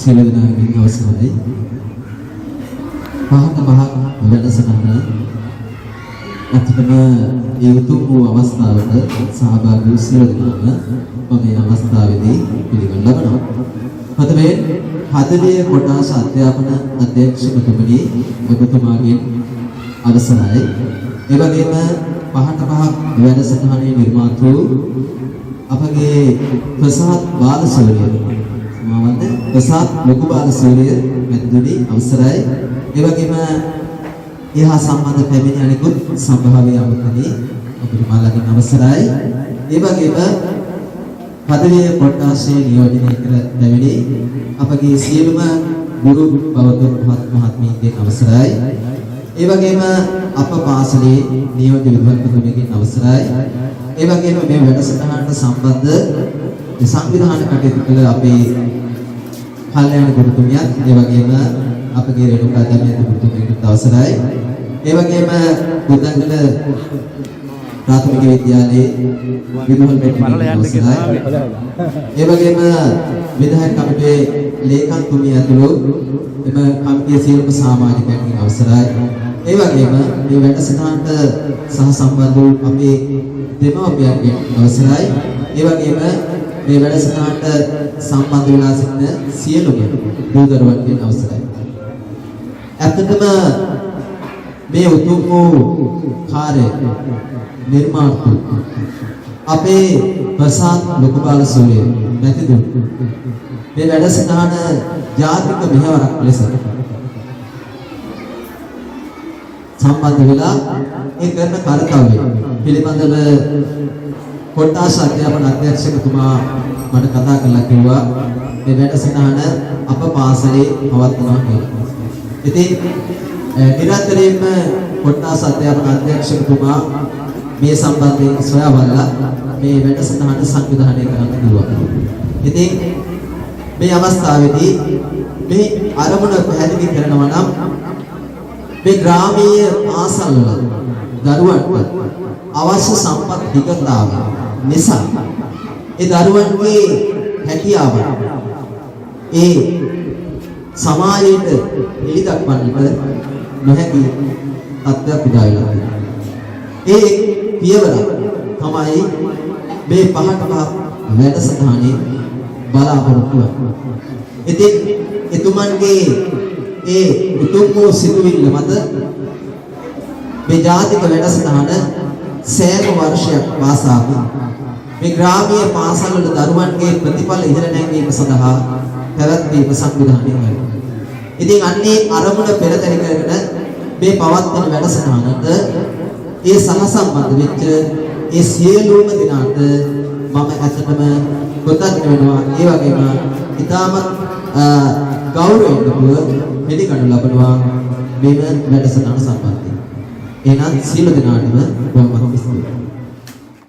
සියලු දෙනාගෙන් අවසරයි. පහක වැඩසටහන අත්‍යවම ඒ උතුම් වූ අවස්ථාවට සහභාගී වූ සියලු දෙනාම මම මේ අවස්ථාවේදී පිළිගන්න ලබනවා. පදවේ හදලිය කොටස් අධ්‍යාපන අධ්‍යක්ෂකතුමනි ඔබතුමාගෙන් අවසරයි. ඒ වගේම පහක වැඩසටහනේ නිර්මාතෘ අපගේ ප්‍රසාද් බාලසූරිය සමාවන්ත ප්‍රසාද් ලොකු බාලසූරිය මැතිතුමනි අවසරයි. ඒ වගේම එහා සම්බන්ධ පැමිණි අනෙකුත් සම්භාව්‍ය අමතනි ඔබතුමාලාගෙන් අවසරයි. ඒ වගේම පදවිය කොට්ටාසේ නියෝජනය කර පැමිණි අපගේ සියලුම ගුරු බෞද්ධ මහත්මීන්ගෙන් අවසරයි. ඒ වගේම අප පාසලේ නියෝජ්‍ය විද්‍යාර්ථීන්ගෙන් අවසරයි. ඒ වගේම මේ වැඩසටහනට සම්බන්ධ සංවිධානය කටයුතු කළ අපේ කල්යාණ ගුරුතුමියත් ඒ වගේම අපගේ රේණුකා දමයන්ති ගුරුතුමියන්ට අවසරයි. ඒ වගේම බුද්ධංගල ප්‍රාථමික විද්‍යාලයේ විදුහල් මෙට්‍රික් අවසරයි. ඒ වගේම විධායක කමිටුවේ ලේකම්තුමිය ඇතුළු එම කමිටුවේ සියලුම සමාජිකයන්ගෙන් අවසරයි. ඒ වගේම මේ වැඩසටහනට සහ සම්බන්ධ වූ අපේ දෙමව්පියන්ගෙන් අවසරයි. ඒ වගේම මේ වැඩසටහනට සම්බන්ධ වෙලා සිටින සියලුම දූ දරුවන්ගෙන් අවසරයි. ඇත්තටම මේ උතුම් වූ කාර්ය නිර්මාණය අපේ ප්‍රසාද් ලොකු බාලසූරිය මැතිතුමනි මේ වැඩසටහන ජාතික මෙහෙවරක් ලෙස සම්බන්ධ වෙලා ඒ කරන කාර්යය පිළිබඳව කොට්ටාස අධ්‍යාපන අධ්‍යක්ෂකතුමා මට කතා කරලා කිව්වා මේ වැඩසටහන අප පාසලේ පවත්වනවා කියලා. ඉතින් නිරන්තරයෙන්ම කොට්ටාස අධ්‍යාපන අධ්‍යක්ෂකතුමා මේ සම්බන්ධයෙන් සොයාබලලා මේ වැඩසටහන සංවිධානය කරන්න කිව්වා. ඉතින් මේ අවස්ථාවේදී මේ අරමුණ පැහැදිලි කරනවා නම් මේ ග්‍රාමීය පාසල්වල දරුවන්ට අවශ්‍ය සම්පත් විකතාව නිසා ඒ දරුවන්ගේ හැකියාව ඒ සමාජයට එළි දක්වන්නට නොහැකි තත්ත්වයක් උදා වෙලා තියෙනවා. ඒ පියවර තමයි මේ පහක වැඩසටහනේ බලාපොරොත්තු වෙන්නේ. ඉතින් එතුමන්ගේ ඒ උතුම් වූ සිතුවිල්ල මත මේ ජාතික වැඩසටහන සෑම වර්ෂයක් පාසා මේ ග්‍රාමීය පාසල්වල දරුවන්ගේ ප්‍රතිඵල ඉහළ නැංවීම සඳහා පැවැත්වීම සංවිධානය කරනවා. ඉතින් අන්නේ අරමුණ පෙරදරි කරගෙන මේ පවත්වන වැඩසටහනට ඒ සහසම්බන්ධ වෙච්ච ඒ සියලුම දෙනාට මම ඇත්තටම කෘතඥ වෙනවා. ඒ වගේම ඉතාමත් ගෞරවයෙන් පිළිගනු ලබනවා මේ වැඩසටහන සම්බන්ධයෙන්. එහෙනම් සියලු දෙනාටම බොහොම ස්තුතියි.